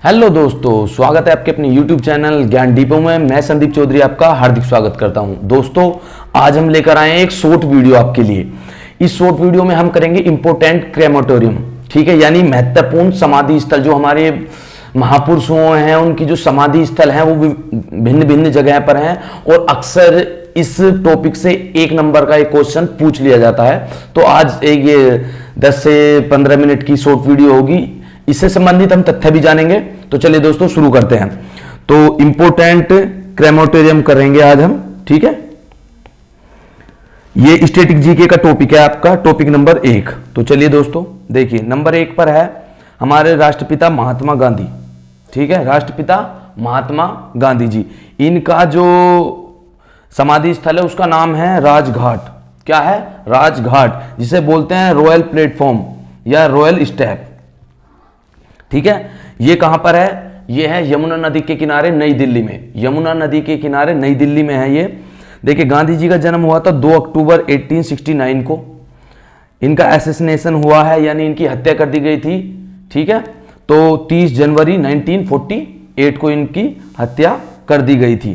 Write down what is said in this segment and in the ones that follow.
Hello दोस्तों, स्वागत है आपके अपने YouTube चैनल ज्ञान डिपो में। मैं संदीप चौधरी आपका हार्दिक स्वागत करता हूं। दोस्तों, आज हम लेकर आए हैं एक शॉर्ट वीडियो आपके लिए। इस शॉर्ट वीडियो में हम करेंगे इंपोर्टेंट क्रेमेटोरियम, ठीक है, यानी महत्वपूर्ण समाधि स्थल। जो हमारे महापुरुष हुए हैं उनकी जो समाधि स्थल हैं वो भिन्न भिन्न जगह पर हैं, और अक्सर इस टॉपिक से 1 नंबर का एक क्वेश्चन पूछ लिया जाता है। तो आज एक ये 10 से 15 मिनट की शॉर्ट वीडियो होगी, इससे संबंधित हम तथ्य भी जानेंगे। तो चलिए दोस्तों शुरू करते हैं। तो इंपोर्टेंट क्रेमेटोरियम करेंगे आज हम, ठीक है। ये स्टैटिक जीके का टॉपिक है, आपका टॉपिक नंबर 1। तो चलिए दोस्तों देखिए, नंबर 1 पर है हमारे राष्ट्रपिता महात्मा गांधी, ठीक है। राष्ट्रपिता महात्मा गांधी जी, इनका जो समाधि स्थल है उसका नाम है राजघाट। क्या है? राजघाट, जिसे बोलते हैं रॉयल प्लेटफॉर्म या रॉयल स्टेप, ठीक है। ये कहां पर है? ये है यमुना नदी के किनारे नई दिल्ली में। यमुना नदी के किनारे नई दिल्ली में है ये। देखिए, गांधी जी का जन्म हुआ था 2 अक्टूबर 1869 को। इनका असैसिनेशन हुआ है, यानी इनकी हत्या कर दी गई थी, ठीक है। तो 30 जनवरी 1948 को इनकी हत्या कर दी गई थी।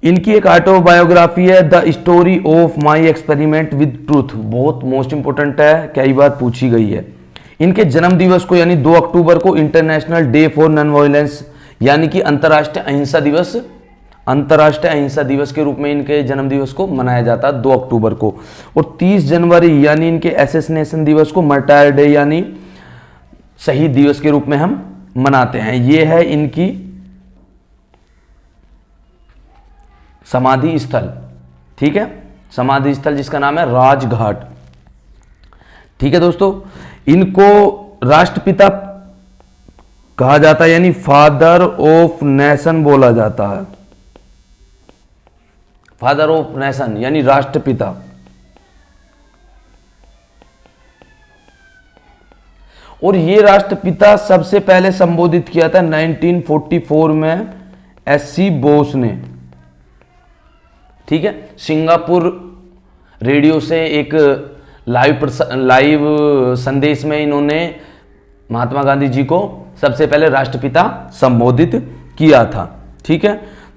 इनकी एक ऑटोबायोग्राफी है, the story of my experiment with truth. बहुत मोस्ट इंपोर्टेंट है, कई बार पूछी गई है। इनके जन्म दिवस को यानी 2 अक्टूबर को international day for non violence, यानी कि अंतर्राष्ट्रीय अहिंसा दिवस, अंतर्राष्ट्रीय अहिंसा दिवस के रूप में इनके जन्म दिवस को मनाया जाता है 2 अक्टूबर को। और 30 जनवरी यानी इनके असैसिनेशन दिवस को मार्टायर डे यानी शहीद दिवस के रूप में हम मनाते हैं। यह है इनकी समाधि स्थल, ठीक है। समाधि स्थल जिसका नाम है राजघाट, ठीक है दोस्तों। इनको राष्ट्रपिता कहा जाता है, यानी फादर ऑफ नेशन बोला जाता है। फादर ऑफ नेशन यानी राष्ट्रपिता। और ये राष्ट्रपिता सबसे पहले संबोधित किया था 1944 में एससी बोस ने, ठीक है। सिंगापुर रेडियो से एक लाइव संदेश में इन्होंने महात्मा गांधी जी को सबसे पहले राष्ट्रपिता संबोधित किया था, ठीक है।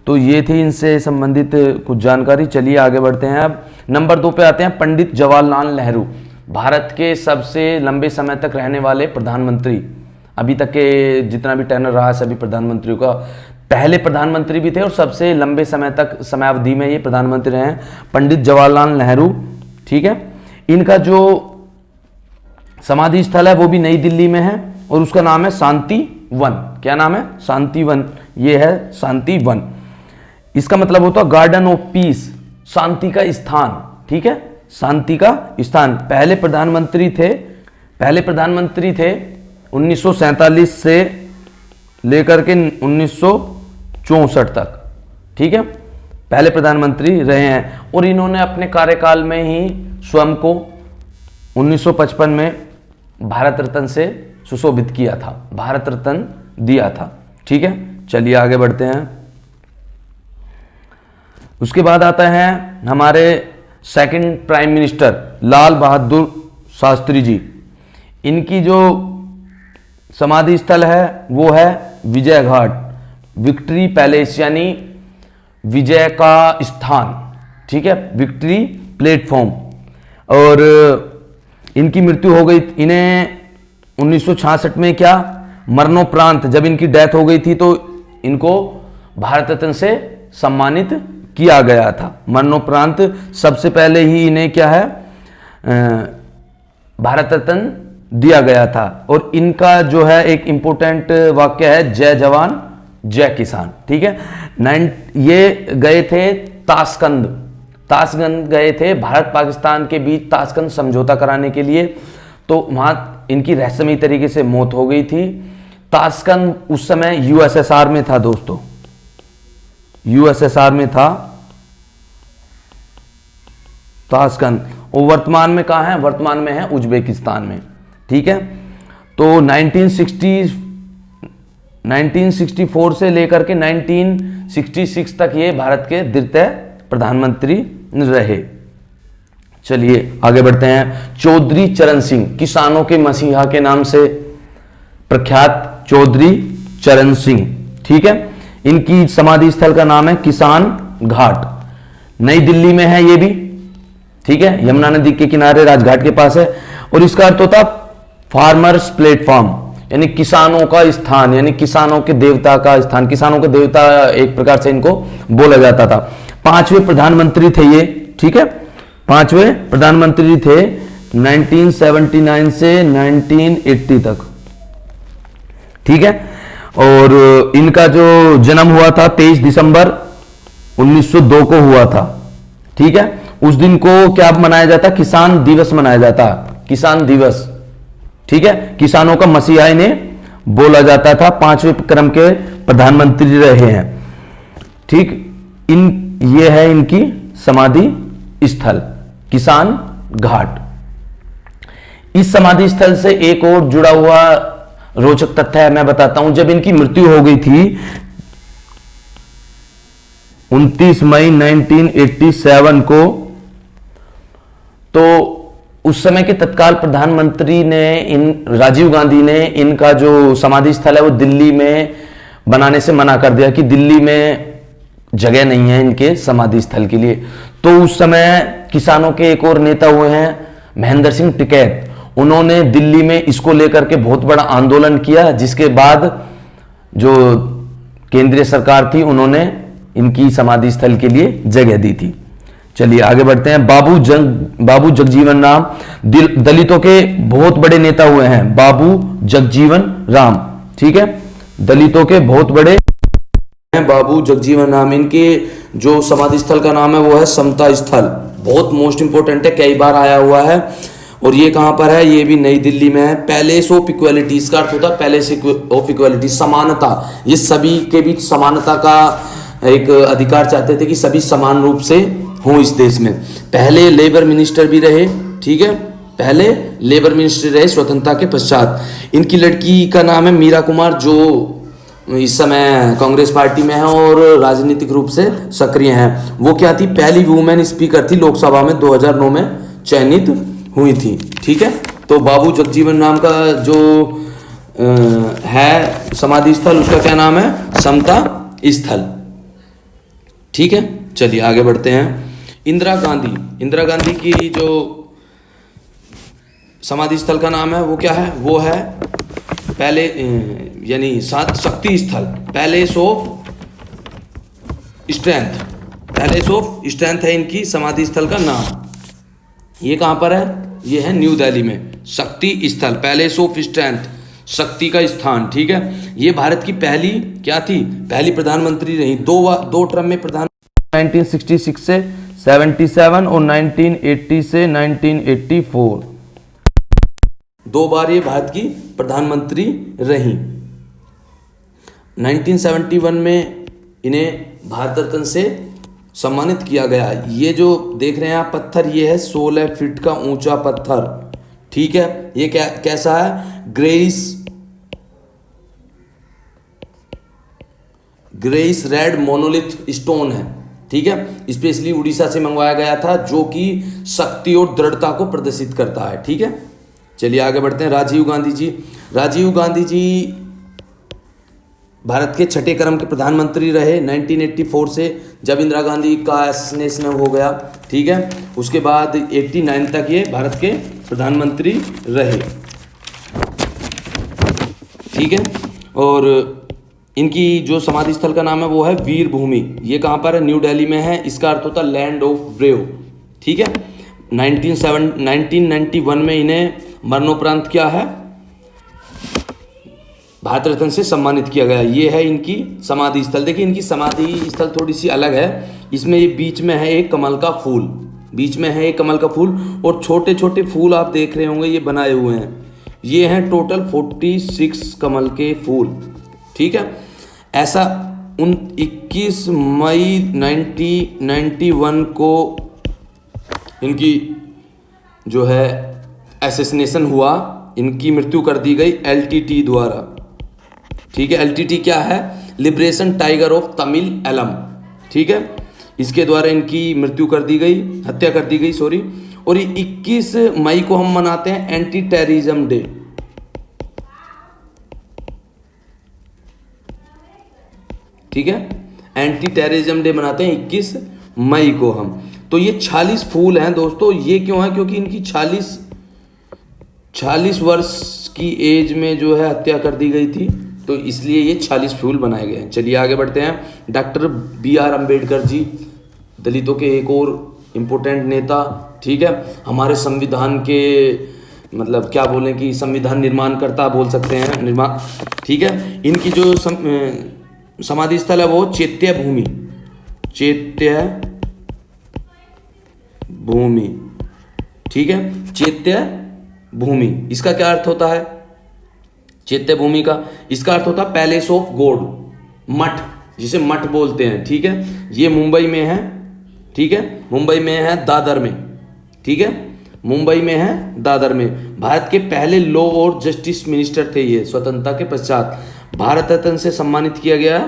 तो ये थी इनसे संबंधित कुछ जानकारी। चलिए आगे बढ़ते हैं। अब नंबर 2 पे आते हैं पंडित जवाहरलाल नेहरू, भारत के सबसे लंबे समय तक रहने वाले प्रधानमंत्री। अभी तक के जितना भी टेनर रहा सभी प्रधानमंत्रियों का, पहले प्रधानमंत्री भी थे और सबसे लंबे समय तक समयावधि में ये प्रधानमंत्री रहे हैं, पंडित जवाहरलाल नेहरू, ठीक है। इनका जो समाधि स्थल है वो भी नई दिल्ली में है और उसका नाम है शांति वन। क्या नाम है? शांति वन। ये है शांति वन। इसका मतलब होता है गार्डन ऑफ पीस, शांति का स्थान, ठीक है, शांति का स्थान। पहले प्रधानमंत्री थे 1947 से लेकर के 1964 तक, ठीक है, पहले प्रधानमंत्री रहे हैं। और इन्होंने अपने कार्यकाल में ही स्वयं को 1955 में भारत रत्न से सुशोभित किया था, भारत रत्न दिया था, ठीक है। चलिए आगे बढ़ते हैं। उसके बाद आता है हमारे second prime minister Lal Bahadur Shastri ji. इनकी जो समाधि स्थल है वो है विजय घाट, विक्ट्री पैलेस यानी विजय का स्थान, ठीक है, विक्ट्री प्लेटफॉर्म। और इनकी मृत्यु हो गई, इन्हें 1966 में क्या मरणोपरांत जब इनकी डेथ हो गई थी तो इनको भारत रत्न से सम्मानित किया गया था। मरणोपरांत सबसे पहले ही इन्हें क्या है भारत रत्न दिया गया था। और इनका जो है एक इंपोर्टेंट वाक्य है जय जवान जय किसान, ठीक है। ये गए थे ताशकंद गए थे भारत पाकिस्तान के बीच ताशकंद समझौता कराने के लिए। तो वहां इनकी रहस्यमयी तरीके से मौत हो गई थी। ताशकंद उस समय यूएसएसआर में था दोस्तों, यूएसएसआर में था ताशकंद। और वर्तमान में कहां है? वर्तमान में है उज्बेकिस्तान में, ठीक है। तो 1964 से लेकर के 1966 तक ये भारत के द्वितीय प्रधानमंत्री रहे। चलिए आगे बढ़ते हैं। चौधरी चरण सिंह, किसानों के मसीहा के नाम से प्रख्यात चौधरी चरण सिंह। ठीक है, इनकी समाधि स्थल का नाम है किसान घाट, नई दिल्ली में है ये भी। ठीक है, यमुना नदी के किनारे राजघाट के पास है। और इसका अर्थ होता फार्मर्स प्लेटफॉर्म, यानी किसानों का स्थान, यानी किसानों के देवता का स्थान, किसानों के देवता एक प्रकार से इनको बोला जाता था। 5वें प्रधानमंत्री थे ये। ठीक है, 5वें प्रधानमंत्री थे 1979 से 1980 तक। ठीक है, और इनका जो जन्म हुआ था 23 दिसंबर 1902 को हुआ था। ठीक है, उस दिन को क्या मनाया जाता, किसान दिवस मनाया जाता, किसान दिवस। ठीक है, किसानों का मसीहा इन्हें बोला जाता था। 5वें क्रम के प्रधानमंत्री रहे हैं। ठीक, ये है इनकी समाधि स्थल किसान घाट। इस समाधि स्थल से एक और जुड़ा हुआ रोचक तथ्य है, मैं बताता हूं। जब इनकी मृत्यु हो गई थी 29 मई 1987 को, तो उस समय के तत्काल प्रधानमंत्री ने राजीव गांधी ने इनका जो समाधि स्थल है वो दिल्ली में बनाने से मना कर दिया कि दिल्ली में जगह नहीं है इनके समाधि स्थल के लिए। तो उस समय किसानों के एक और नेता हुए हैं महेंद्र सिंह टिकैत, उन्होंने दिल्ली में इसको लेकर के बहुत बड़ा आंदोलन किया, जिसके बाद जो केंद्रीय सरकार थी उन्होंने इनकी समाधि स्थल के लिए जगह दी थी। चलिए आगे बढ़ते हैं। बाबू जगजीवन राम दलितों के बहुत बड़े नेता हुए हैं, बाबू जगजीवन राम। ठीक है, दलितों के बहुत बड़े हैं बाबू जगजीवन राम। इनके जो समाधि स्थल का नाम है वो है समता स्थल, बहुत मोस्ट इंपोर्टेंट है, कई बार आया हुआ है। और ये कहां पर है, ये भी नई दिल्ली में है। पैलेस ऑफ इक्वालिटी, इसका अर्थ होता है पैलेस ऑफ इक्वालिटी, समानता। ये सभी के बीच समानता का एक अधिकार चाहते थे कि सभी समान रूप से हों इस देश में। पहले लेबर मिनिस्टर भी रहे। ठीक है, पहले लेबर मिनिस्टर रहे स्वतंत्रता के पश्चात। इनकी लड़की का नाम है मीरा कुमार, जो इस समय कांग्रेस पार्टी में है और राजनीतिक रूप से सक्रिय हैं। वो क्या थी, पहली वुमेन स्पीकर थी लोकसभा में, 2009 में चयनित हुई थी। ठीक है, तो बाबू जगजीवन राम का जो है समाधि स्थल, उसका क्या नाम है, समता स्थल। ठीक है, चलिए आगे बढ़ते हैं। इंदिरा गांधी की जो समाधि स्थल का नाम है वो क्या है, वो है पहले यानी शक्ति स्थल, पैलेस ऑफ स्ट्रेंथ है इनकी समाधि स्थल का नाम। ये कहां पर है, ये है न्यू दिल्ली में, शक्ति स्थल, पैलेस ऑफ स्ट्रेंथ, शक्ति का स्थान। ठीक है, ये भारत की पहली क्या थी, पहली प्रधानमंत्री रही, दो टर्म में प्रधान 1966 से 77 और 1980 से 1984, 2 बार ये भारत की प्रधानमंत्री रही। 1971 में इन्हें भारत रत्न से सम्मानित किया गया। ये जो देख रहे हैं आप पत्थर, ये है 16 फीट का ऊंचा पत्थर। ठीक है, ये कैसा है, ग्रेइस रेड मोनोलिथ स्टोन है। ठीक है, स्पेशली उड़ीसा से मंगवाया गया था, जो कि शक्ति और दृढ़ता को प्रदर्शित करता है। ठीक है, चलिए आगे बढ़ते हैं। राजीव गांधी जी भारत के 6ठे क्रम के प्रधानमंत्री रहे 1984 से, जब इंदिरा गांधी का असैसिनेशन हो गया। ठीक है, उसके बाद 89 तक ये भारत के प्रधानमंत्री रहे। ठीक है, और इनकी जो समाधि स्थल का नाम है वो है वीर भूमि। ये कहाँ पर है, न्यू दिल्ली में है। इसका अर्थ होता है लैंड ऑफ ब्रेव। ठीक है, 1991 में इन्हें मरणोपरांत क्या है, भारत रत्न से सम्मानित किया गया। ये है इनकी समाधि स्थल। देखिए इनकी समाधि स्थल थोड़ी सी अलग है, इसमें ये बीच में है एक कमल का फूल, और छोटे छोटे फूल आप देख रहे होंगे ये बनाए हुए हैं। ये हैं टोटल 46 कमल के फूल। ठीक है, ऐसा 21 मई 1991 को इनकी जो है असैसिनेशन हुआ, इनकी मृत्यु कर दी गई LTT द्वारा। ठीक है, LTT क्या है, liberation tiger of Tamil Eelam. ठीक है, इसके द्वारा इनकी मृत्यु कर दी गई, हत्या कर दी गई सॉरी। और ये 21 मई को हम मनाते हैं एंटी टेररिज्म डे। ठीक है। एंटी टेररिज्म डे मनाते हैं 21 मई को हम। तो ये 46 फूल हैं दोस्तों। ये क्यों है? क्योंकि इनकी 40 वर्ष की एज में जो है हत्या कर दी गई थी, तो इसलिए ये 40 फूल बनाए गए हैं। चलिए आगे बढ़ते हैं। डॉक्टर BR अम्बेडकर जी, दलितों के एक और इम्पोर्टेंट नेता, ठीक है। हमारे संविधान के मतलब क्या बोलें कि संविधान निर्माणकर्ता बोल सकते हैं, निर्माण, ठीक है। इनकी जो समाधि स्थल है वो चैत्य भूमि, ठीक है, चैत्य भूमि। इसका क्या अर्थ होता है? चैत्य भूमि का इसका अर्थ होता है पैलेस ऑफ गॉड, मठ, जिसे मठ बोलते हैं, ठीक है। ये मुंबई में है, ठीक है, मुंबई में है, दादर में, ठीक है, मुंबई में है, दादर में। भारत के पहले लॉ और जस्टिस मिनिस्टर थे ये। स्वतंत्रता के पश्चात भारत रत्न से सम्मानित किया गया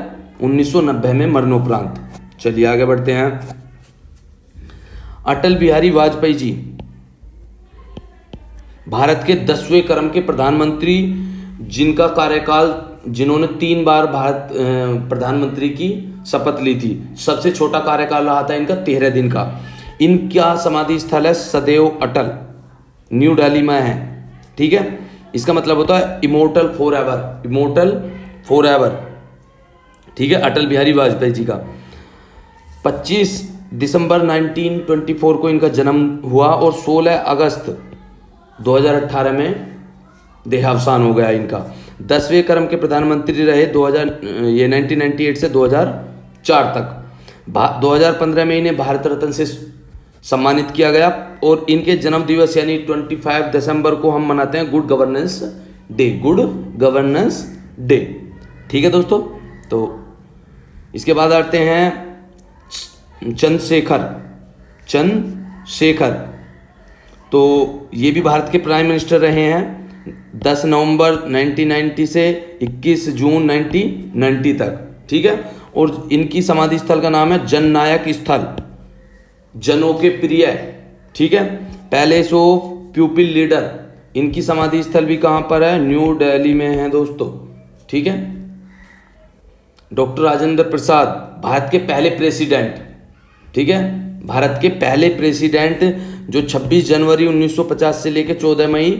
1990 में मरणोपरांत। चलिए आगे बढ़ते हैं। अटल बिहारी वाजपेयी जी भारत के 10वें क्रम के प्रधानमंत्री, जिनका कार्यकाल, जिन्होंने 3 बार भारत प्रधानमंत्री की शपथ ली थी। सबसे छोटा कार्यकाल रहा था इनका 13 दिन का। इनका समाधि स्थल है सदैव अटल, न्यू दिल्ली में है, ठीक है। इसका मतलब होता है इमोर्टल फॉर एवर, ठीक है। अटल बिहारी वाजपेयी जी का 25 दिसंबर 1924 को इनका जन्म हुआ और 16 अगस्त 2018 में देहावसान हो गया इनका। 10वें क्रम के प्रधानमंत्री रहे 1998 से 2004 तक। 2015 में इन्हें भारत रत्न से सम्मानित किया गया और इनके जन्म दिवस यानी 25 दिसंबर को हम मनाते हैं गुड गवर्नेंस डे, ठीक है दोस्तों। तो इसके बाद आते हैं चंद्रशेखर, तो ये भी भारत के प्राइम मिनिस्टर रहे हैं 10 नवंबर 1990 से 21 जून 1990 तक, ठीक है। और इनकी समाधि स्थल का नाम है जननायक स्थल, जनों के प्रिय, ठीक है, पैलेस ऑफ पीपल लीडर। इनकी समाधि स्थल भी कहाँ पर है? न्यू दिल्ली में है दोस्तों, ठीक है। डॉक्टर राजेंद्र प्रसाद भारत के पहले प्रेसिडेंट, ठीक है, भारत के पहले प्रेसिडेंट जो 26 जनवरी 1950 से लेकर 14 मई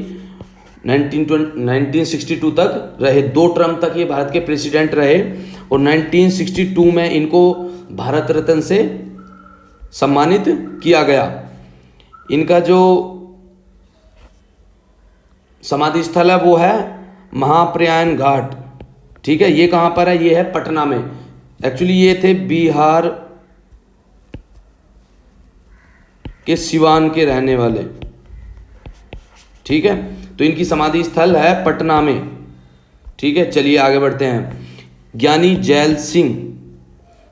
1962 तक रहे। 2 टर्म तक ये भारत के प्रेसिडेंट रहे और 1962 में इनको भारत रत्न से सम्मानित किया गया। इनका जो समाधि स्थल है वो है महाप्रयाण घाट, ठीक है। ये कहाँ पर है? ये है पटना में। एक्चुअली ये थे बिहार के सिवान के रहने वाले, ठीक है। तो इनकी समाधि स्थल है पटना में, ठीक है। चलिए आगे बढ़ते हैं। ज्ञानी जैल सिंह,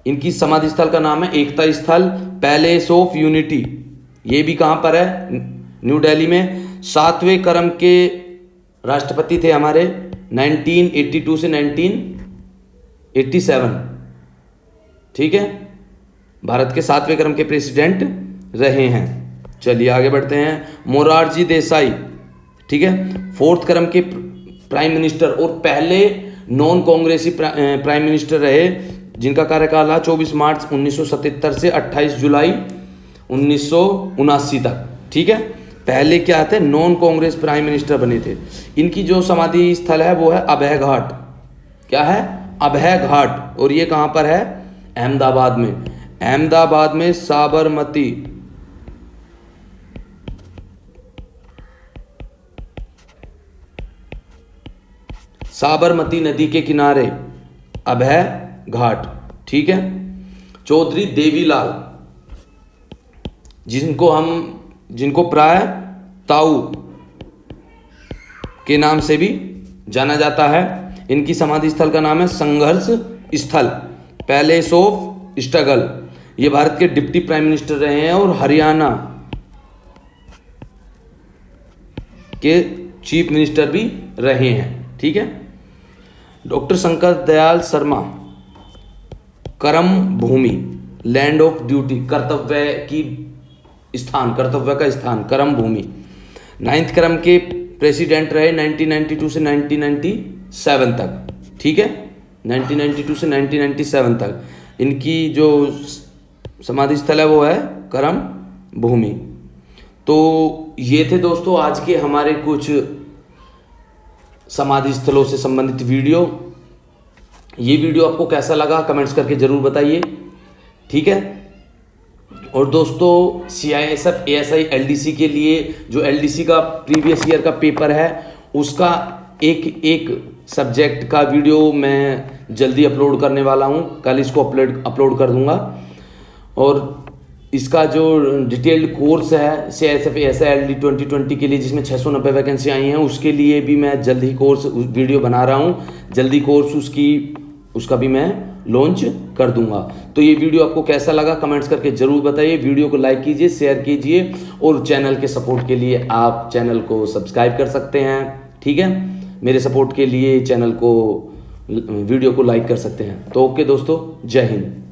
इनकी समाधि स्थल का नाम है एकता स्थल, पैलेस ऑफ यूनिटी। ये भी कहाँ पर है? न्यू दिल्ली में। 7वें क्रम के राष्ट्रपति थे हमारे 1982 से 1987, ठीक है। भारत के 7वें क्रम के प्रेसिडेंट रहे हैं। चलिए आगे बढ़ते हैं। मोरारजी देसाई, ठीक है, 4th क्रम के प्राइम मिनिस्टर और पहले नॉन कांग्रेसी प्राइम मिनिस्टर रहे, जिनका कार्यकाल है 24 मार्च 1977 से 28 जुलाई 1979 तक, ठीक है। पहले क्या थे? नॉन कांग्रेस प्राइम मिनिस्टर बने थे। इनकी जो समाधि स्थल है वो है अभय घाट। क्या है? अभय घाट। और ये कहाँ पर है? अहमदाबाद में। अहमदाबाद में साबरमती नदी के किनारे अभय घाट, ठीक है। चौधरी देवीलाल, जिनको प्राय ताऊ के नाम से भी जाना जाता है। इनकी समाधि स्थल का नाम है संघर्ष स्थल, पैलेस ऑफ स्ट्रगल। ये भारत के डिप्टी प्राइम मिनिस्टर रहे हैं और हरियाणा के चीफ मिनिस्टर भी रहे हैं, ठीक है। डॉक्टर शंकर दयाल शर्मा, कर्म भूमि, लैंड ऑफ ड्यूटी, कर्तव्य का स्थान, कर्म भूमि। 9th क्रम के प्रेसिडेंट रहे 1992 से 1997 तक, ठीक है। 1992 से 1997 तक इनकी जो समाधि स्थल है वो है करम भूमि। तो ये थे दोस्तों आज के हमारे कुछ समाधि स्थलों से संबंधित वीडियो। ये वीडियो आपको कैसा लगा कमेंट्स करके ज़रूर बताइए, ठीक है। और दोस्तों CISF ASI LDC के लिए जो LDC का प्रीवियस ईयर का पेपर है उसका एक सब्जेक्ट का वीडियो मैं जल्दी अपलोड करने वाला हूँ, कल इसको अपलोड कर दूँगा। और इसका जो डिटेल्ड कोर्स है CISF ASI LD 2020 के लिए जिसमें 690 वैकेंसी आई हैं उसके लिए भी मैं जल्द ही कोर्स वीडियो बना रहा हूँ, जल्दी कोर्स उसका भी मैं लॉन्च कर दूंगा। तो ये वीडियो आपको कैसा लगा कमेंट्स करके जरूर बताइए, वीडियो को लाइक कीजिए, शेयर कीजिए और चैनल के सपोर्ट के लिए आप चैनल को सब्सक्राइब कर सकते हैं, ठीक है। मेरे सपोर्ट के लिए चैनल को वीडियो को लाइक कर सकते हैं। तो ओके दोस्तों, जय हिंद।